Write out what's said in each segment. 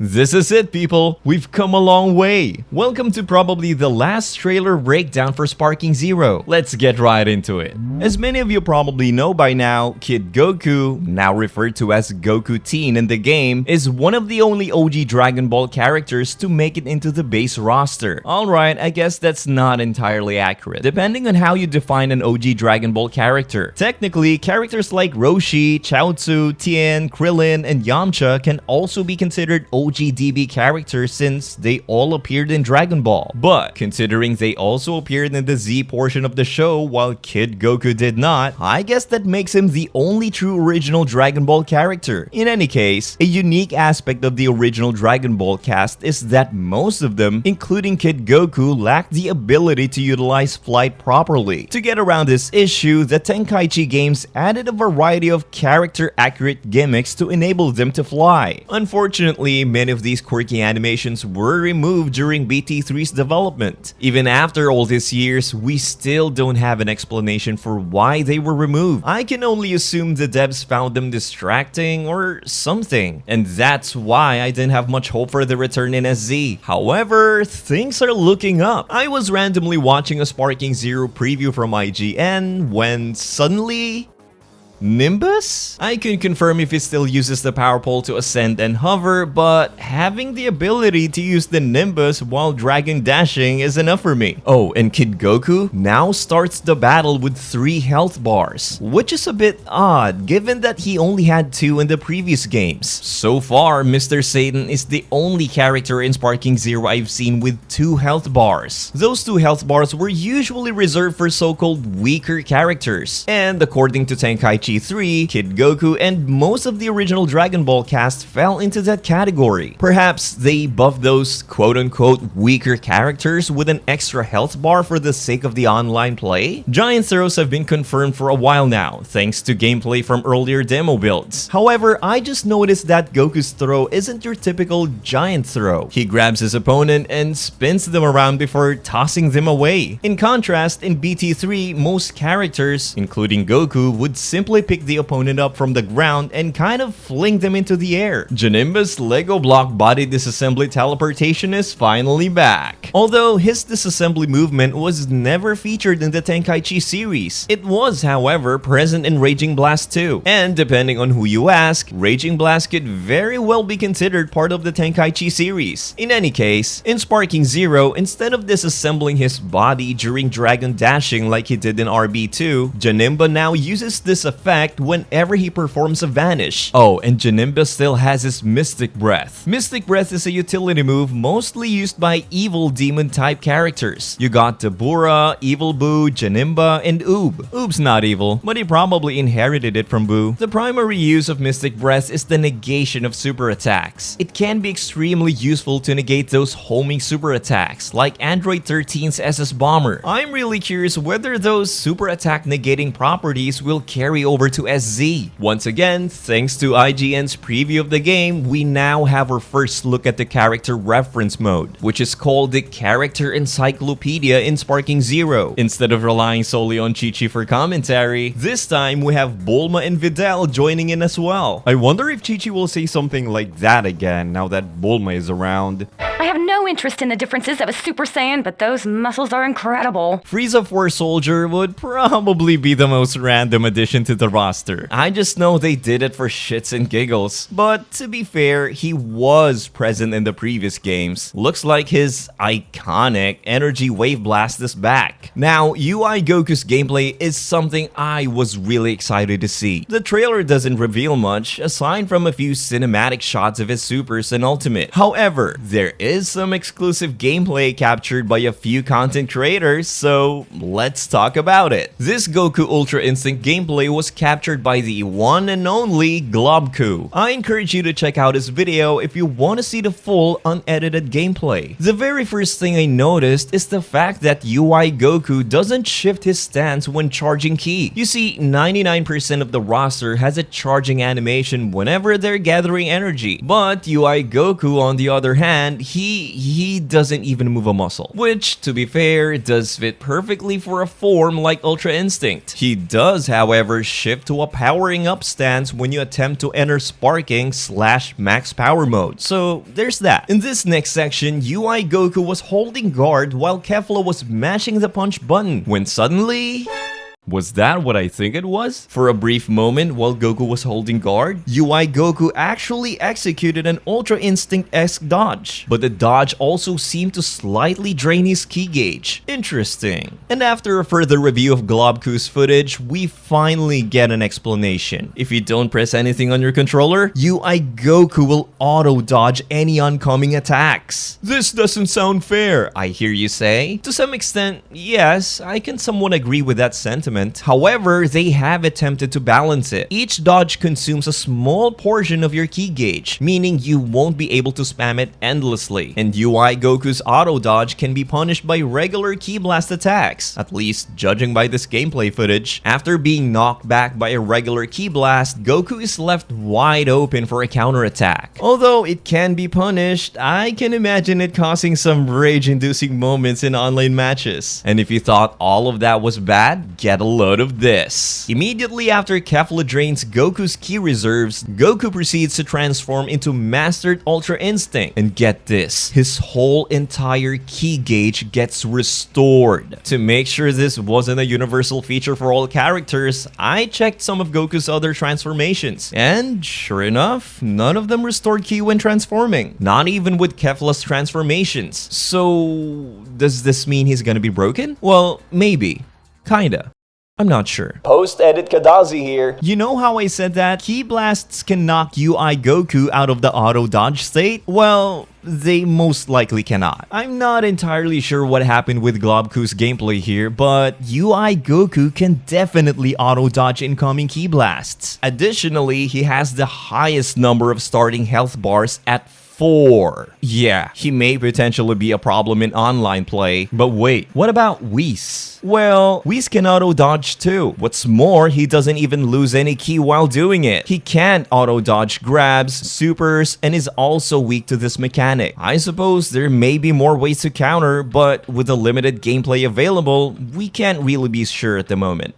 This is it, people. We've come a long way. Welcome to probably the last trailer breakdown for Sparking Zero. Let's get right into it. As many of you probably know by now, Kid Goku, now referred to as Goku Teen in the game, is one of the only OG Dragon Ball characters to make it into the base roster. Alright, I guess that's not entirely accurate, depending on how you define an OG Dragon Ball character. Technically, characters like Roshi, Chaozu, Tien, Krillin, and Yamcha can also be considered OG DB characters since they all appeared in Dragon Ball. But considering they also appeared in the Z portion of the show while Kid Goku did not, I guess that makes him the only true original Dragon Ball character. In any case, a unique aspect of the original Dragon Ball cast is that most of them, including Kid Goku, lacked the ability to utilize flight properly. To get around this issue, the Tenkaichi games added a variety of character-accurate gimmicks to enable them to fly. Unfortunately, many of these quirky animations were removed during BT3's development. Even after all these years, we still don't have an explanation for why they were removed. I can only assume the devs found them distracting or something, and that's why I didn't have much hope for the return in SZ. However, things are looking up. I was randomly watching a Sparking Zero preview from IGN when suddenly Nimbus? I can confirm if it still uses the power pole to ascend and hover, but having the ability to use the Nimbus while dragon dashing is enough for me. Oh, and Kid Goku now starts the battle with 3 health bars, which is a bit odd given that he only had 2 in the previous games. So far, Mr. Satan is the only character in Sparking Zero I've seen with 2 health bars. Those 2 health bars were usually reserved for so-called weaker characters, and according to Tenkaichi 3, Kid Goku, and most of the original Dragon Ball cast fell into that category. Perhaps they buffed those quote-unquote weaker characters with an extra health bar for the sake of the online play? Giant throws have been confirmed for a while now, thanks to gameplay from earlier demo builds. However, I just noticed that Goku's throw isn't your typical giant throw. He grabs his opponent and spins them around before tossing them away. In contrast, in BT3, most characters, including Goku, would simply pick the opponent up from the ground and kind of fling them into the air. Nimbus' Lego block body disassembly teleportation is finally back. Although his disassembly movement was never featured in the Tenkaichi series, it was, however, present in Raging Blast 2. And depending on who you ask, Raging Blast could very well be considered part of the Tenkaichi series. In any case, in Sparking Zero, instead of disassembling his body during dragon dashing like he did in RB2, Janemba now uses this effect whenever he performs a vanish. Oh, and Janemba still has his Mystic Breath. Mystic Breath is a utility move mostly used by evil demon type characters. You got Tabura, Evil Boo, Janemba, and Oob. Oob's not evil, but he probably inherited it from Boo. The primary use of Mystic Breath is the negation of super attacks. It can be extremely useful to negate those homing super attacks, like Android 13's SS Bomber. I'm really curious whether those super attack negating properties will carry over to SZ. Once again, thanks to IGN's preview of the game, we now have our first look at the character reference mode, which is called the Character Encyclopedia in Sparking Zero. Instead of relying solely on Chi-Chi for commentary, this time we have Bulma and Videl joining in as well. I wonder if Chi-Chi will say something like that again now that Bulma is around. I have no interest in the differences of a Super Saiyan, but those muscles are incredible. Frieza 4 Soldier would probably be the most random addition to the roster. I just know they did it for shits and giggles. But to be fair, he was present in the previous games. Looks like his iconic Energy Wave Blast is back. Now, UI Goku's gameplay is something I was really excited to see. The trailer doesn't reveal much, aside from a few cinematic shots of his supers and ultimate. However, there is some exclusive gameplay captured by a few content creators, so let's talk about it. This Goku Ultra Instinct gameplay was captured by the one and only Globku. I encourage you to check out his video if you want to see the full unedited gameplay. The very first thing I noticed is the fact that UI Goku doesn't shift his stance when charging ki. You see, 99% of the roster has a charging animation whenever they're gathering energy, but UI Goku on the other hand, he he doesn't even move a muscle. Which, to be fair, does fit perfectly for a form like Ultra Instinct. He does, however, shift to a powering up stance when you attempt to enter sparking / max power mode. So there's that. In this next section, UI Goku was holding guard while Kefla was mashing the punch button when suddenly... Was that what I think it was? For a brief moment while Goku was holding guard, UI Goku actually executed an Ultra Instinct-esque dodge. But the dodge also seemed to slightly drain his ki gauge. Interesting. And after a further review of Globku's footage, we finally get an explanation. If you don't press anything on your controller, UI Goku will auto-dodge any oncoming attacks. This doesn't sound fair, I hear you say. To some extent, yes, I can somewhat agree with that sentiment. However, they have attempted to balance it. Each dodge consumes a small portion of your ki gauge, meaning you won't be able to spam it endlessly. And UI Goku's auto dodge can be punished by regular ki blast attacks, at least judging by this gameplay footage. After being knocked back by a regular ki blast, Goku is left wide open for a counterattack. Although it can be punished, I can imagine it causing some rage-inducing moments in online matches. And if you thought all of that was bad, get a load of this. Immediately after Kefla drains Goku's ki reserves, Goku proceeds to transform into Mastered Ultra Instinct. And get this, his whole entire ki gauge gets restored. To make sure this wasn't a universal feature for all characters, I checked some of Goku's other transformations. And sure enough, none of them restored ki when transforming. Not even with Kefla's transformations. So, does this mean he's gonna be broken? Well, maybe. Kinda. I'm not sure. Post-edit Kadazi here. You know how I said that ki blasts can knock UI Goku out of the auto-dodge state? Well, they most likely cannot. I'm not entirely sure what happened with Globku's gameplay here, but UI Goku can definitely auto-dodge incoming ki blasts. Additionally, he has the highest number of starting health bars at 4. Yeah, he may potentially be a problem in online play, but wait, what about Whis? Well, Whis can auto-dodge too. What's more, he doesn't even lose any ki while doing it. He can't auto-dodge grabs, supers, and is also weak to this mechanic. I suppose there may be more ways to counter, but with the limited gameplay available, we can't really be sure at the moment.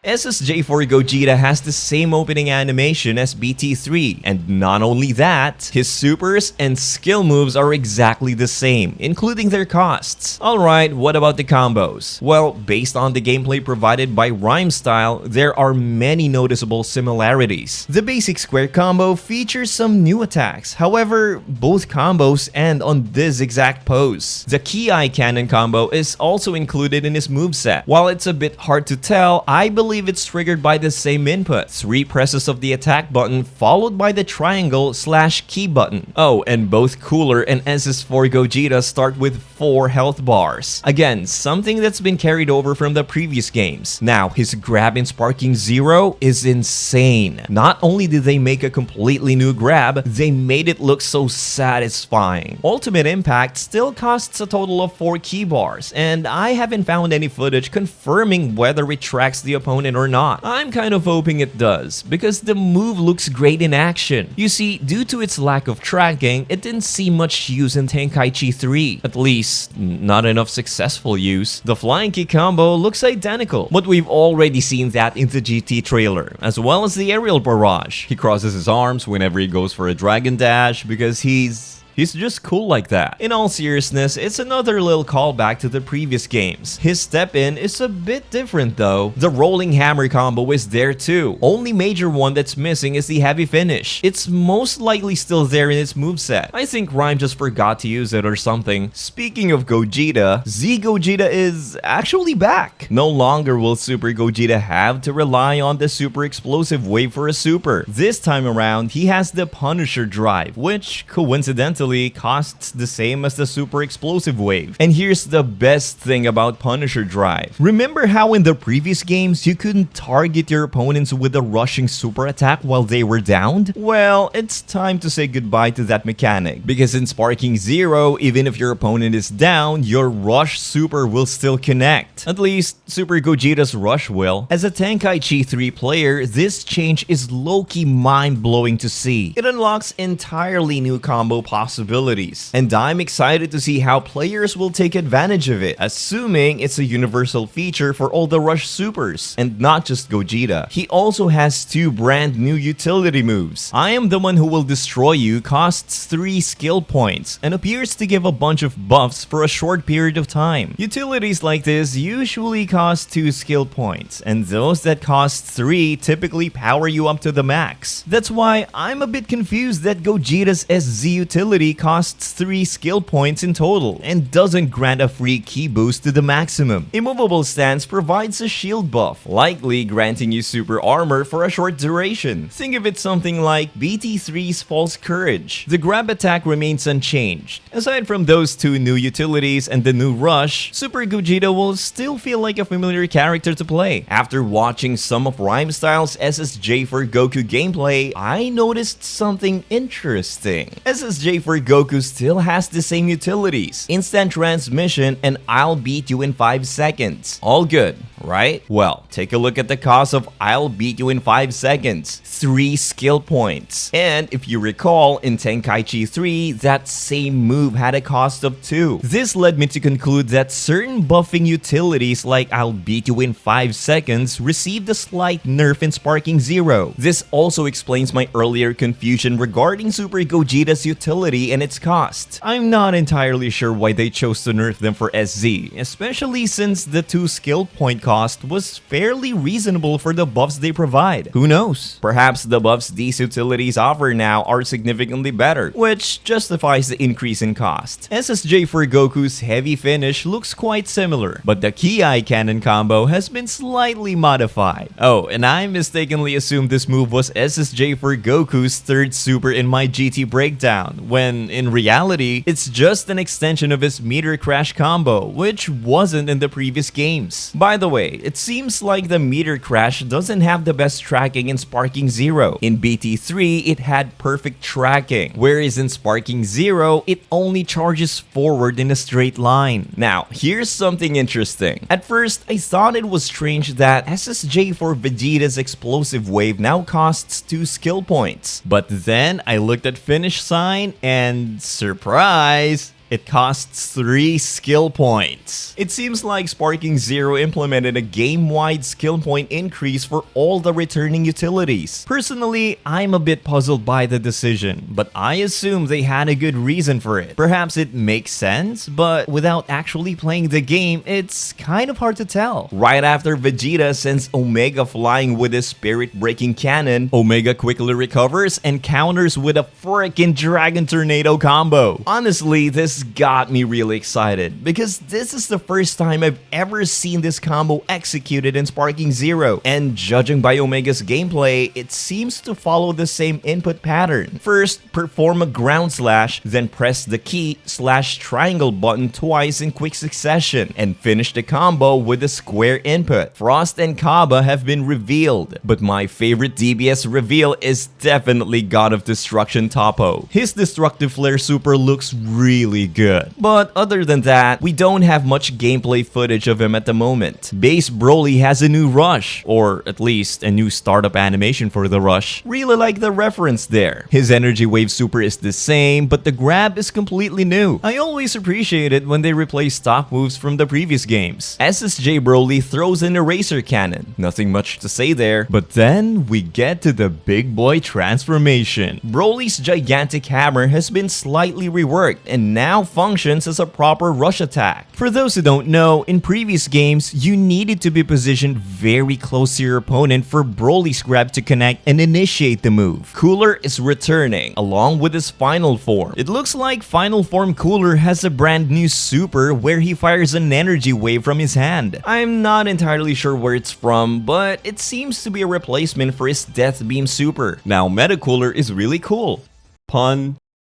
SSJ4 Gogeta has the same opening animation as BT3, and not only that, his supers and skill moves are exactly the same, including their costs. Alright, what about the combos? Well, based on the gameplay provided by Rhyme Style, there are many noticeable similarities. The basic square combo features some new attacks, however, both combos end on this exact pose. The Ki Eye Cannon combo is also included in his moveset. While it's a bit hard to tell, I believe it's triggered by the same input. 3 presses of the attack button followed by the triangle / key button. Oh, and both Cooler and SS4 Gogeta start with 4 health bars. Again, something that's been carried over from the previous games. Now, his grab in Sparking Zero is insane. Not only did they make a completely new grab, they made it look so satisfying. Ultimate Impact still costs a total of 4 key bars, and I haven't found any footage confirming whether it tracks the opponent or not. I'm kind of hoping it does, because the move looks great in action. You see, due to its lack of tracking, it didn't see much use in Tenkaichi 3. At least, not enough successful use. The flying kick combo looks identical, but we've already seen that in the GT trailer, as well as the aerial barrage. He crosses his arms whenever he goes for a dragon dash because he's just cool like that. In all seriousness, it's another little callback to the previous games. His step-in is a bit different though. The rolling hammer combo is there too. Only major one that's missing is the heavy finish. It's most likely still there in its moveset. I think Rhyme just forgot to use it or something. Speaking of Gogeta, Z Gogeta is actually back. No longer will Super Gogeta have to rely on the super explosive wave for a super. This time around, he has the Punisher drive, which coincidentally costs the same as the super explosive wave. And here's the best thing about Punisher drive. Remember how in the previous games you couldn't target your opponents with a rushing super attack while they were downed? Well, it's time to say goodbye to that mechanic, because in Sparking Zero, even if your opponent is down, your rush super will still connect. At least, Super Gogeta's rush will. As a Tenkaichi 3 player, this change is low-key mind-blowing to see. It unlocks entirely new combo possibilities possibilities, and I'm excited to see how players will take advantage of it, assuming it's a universal feature for all the Rush Supers, and not just Gogeta. He also has 2 brand new utility moves. I Am the One Who Will Destroy You costs 3 skill points, and appears to give a bunch of buffs for a short period of time. Utilities like this usually cost 2 skill points, and those that cost 3 typically power you up to the max. That's why I'm a bit confused that Gogeta's SZ utility costs 3 skill points in total, and doesn't grant a free ki boost to the maximum. Immovable Stance provides a shield buff, likely granting you super armor for a short duration. Think of it something like BT3's False Courage. The grab attack remains unchanged. Aside from those 2 new utilities and the new Rush, Super Gogeta will still feel like a familiar character to play. After watching some of Rhymestyle's SSJ4 Goku gameplay, I noticed something interesting. SSJ4 Goku still has the same utilities: instant transmission and I'll beat you in 5 seconds. All good, right? Well, take a look at the cost of I'll beat you in 5 seconds. 3 skill points. And if you recall, in Tenkaichi 3, that same move had a cost of 2. This led me to conclude that certain buffing utilities like I'll beat you in 5 seconds received a slight nerf in Sparking Zero. This also explains my earlier confusion regarding Super Gogeta's utility and its cost. I'm not entirely sure why they chose to nerf them for SZ, especially since the 2 skill point cost was fairly reasonable for the buffs they provide. Who knows? Perhaps the buffs these utilities offer now are significantly better, which justifies the increase in cost. SSJ4 Goku's heavy finish looks quite similar, but the Ki cannon combo has been slightly modified. Oh, and I mistakenly assumed this move was SSJ4 Goku's 3rd super in my GT breakdown, when in reality, it's just an extension of his Meteor Crash combo, which wasn't in the previous games. By the way, it seems like the Meteor Crash doesn't have the best tracking in Sparking Zero. In BT3, it had perfect tracking, whereas in Sparking Zero, it only charges forward in a straight line. Now, here's something interesting. At first, I thought it was strange that SSJ4 Vegeta's explosive wave now costs 2 skill points. But then I looked at finish sign and surprise! It costs 3 skill points. It seems like Sparking Zero implemented a game-wide skill point increase for all the returning utilities. Personally, I'm a bit puzzled by the decision, but I assume they had a good reason for it. Perhaps it makes sense, but without actually playing the game, it's kind of hard to tell. Right after Vegeta sends Omega flying with his spirit-breaking cannon, Omega quickly recovers and counters with a frickin' Dragon Tornado combo. Honestly, this got me really excited because this is the first time I've ever seen this combo executed in Sparking Zero, and judging by Omega's gameplay, it seems to follow the same input pattern. First, perform a ground slash, then press the key/triangle button twice in quick succession, and finish the combo with a square input. Frost and Kaba have been revealed, but my favorite DBS reveal is definitely God of Destruction Toppo. His Destructive Flare Super looks really good. But other than that, we don't have much gameplay footage of him at the moment. Base Broly has a new rush, or at least a new startup animation for the rush. Really like the reference there. His Energy Wave Super is the same, but the grab is completely new. I always appreciate it when they replace stock moves from the previous games. SSJ Broly throws an Eraser Cannon. Nothing much to say there. But then we get to the big boy transformation. Broly's gigantic hammer has been slightly reworked and now functions as a proper rush attack. For those who don't know, in previous games, you needed to be positioned very close to your opponent for Broly's grab to connect and initiate the move. Cooler is returning, along with his final form. It looks like final form Cooler has a brand new super where he fires an energy wave from his hand. I'm not entirely sure where it's from, but it seems to be a replacement for his Death Beam super. Now, Meta Cooler is really cool. Pun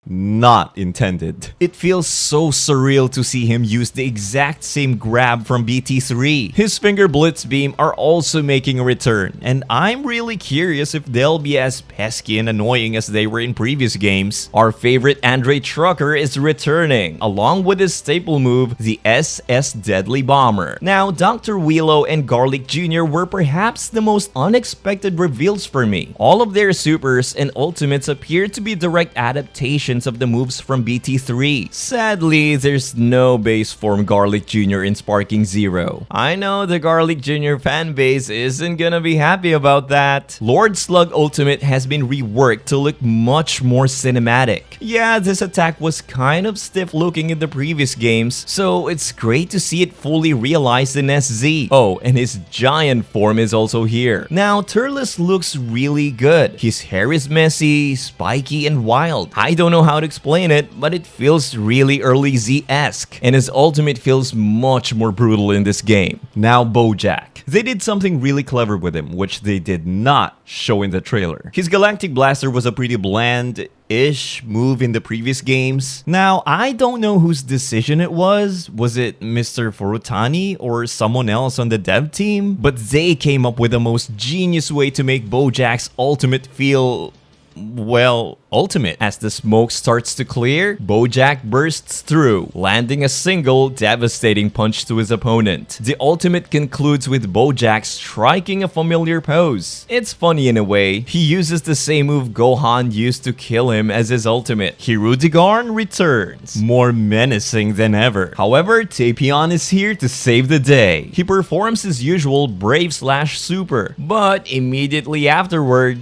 not intended. It feels so surreal to see him use the exact same grab from BT3. His Finger Blitz Beam are also making a return, and I'm really curious if they'll be as pesky and annoying as they were in previous games. Our favorite Andre Trucker is returning, along with his staple move, the SS Deadly Bomber. Now, Dr. Willow and Garlic Jr. were perhaps the most unexpected reveals for me. All of their supers and ultimates appear to be direct adaptations variations of the moves from BT3. Sadly, there's no base form Garlic Jr. in Sparking Zero. I know the Garlic Jr. fanbase isn't gonna be happy about that. Lord Slug Ultimate has been reworked to look much more cinematic. Yeah, this attack was kind of stiff looking in the previous games, so it's great to see it fully realized in SZ. Oh, and his giant form is also here. Now, Turles looks really good. His hair is messy, spiky, and wild. I don't know how to explain it, but it feels really early Z-esque, and his ultimate feels much more brutal in this game. Now, Bojack. They did something really clever with him, which they did not show in the trailer. His Galactic Blaster was a pretty bland-ish move in the previous games. Now, I don't know whose decision it was. Was it Mr. Furutani or someone else on the dev team? But they came up with the most genius way to make Bojack's ultimate feel, well, ultimate. As the smoke starts to clear, Bojack bursts through, landing a single devastating punch to his opponent. The ultimate concludes with Bojack striking a familiar pose. It's funny in a way. He uses the same move Gohan used to kill him as his ultimate. Hirudegarn returns, more menacing than ever. However, Tapion is here to save the day. He performs his usual Brave/Super, but immediately afterward,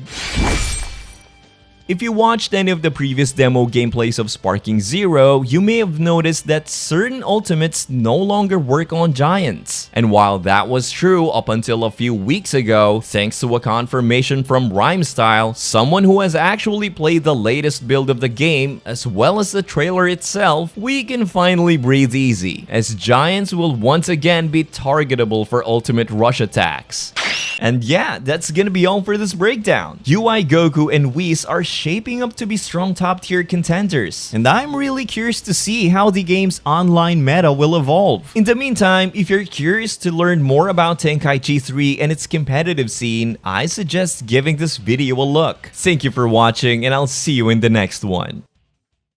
if you watched any of the previous demo gameplays of Sparking Zero, you may have noticed that certain ultimates no longer work on giants. And while that was true up until a few weeks ago, thanks to a confirmation from Rhymestyle, someone who has actually played the latest build of the game, as well as the trailer itself, we can finally breathe easy, as giants will once again be targetable for ultimate rush attacks. And yeah, that's gonna be all for this breakdown. UI Goku and Whis are shaping up to be strong top tier contenders, and I'm really curious to see how the game's online meta will evolve. In the meantime, if you're curious to learn more about Tenkaichi 3 and its competitive scene, I suggest giving this video a look. Thank you for watching, and I'll see you in the next one.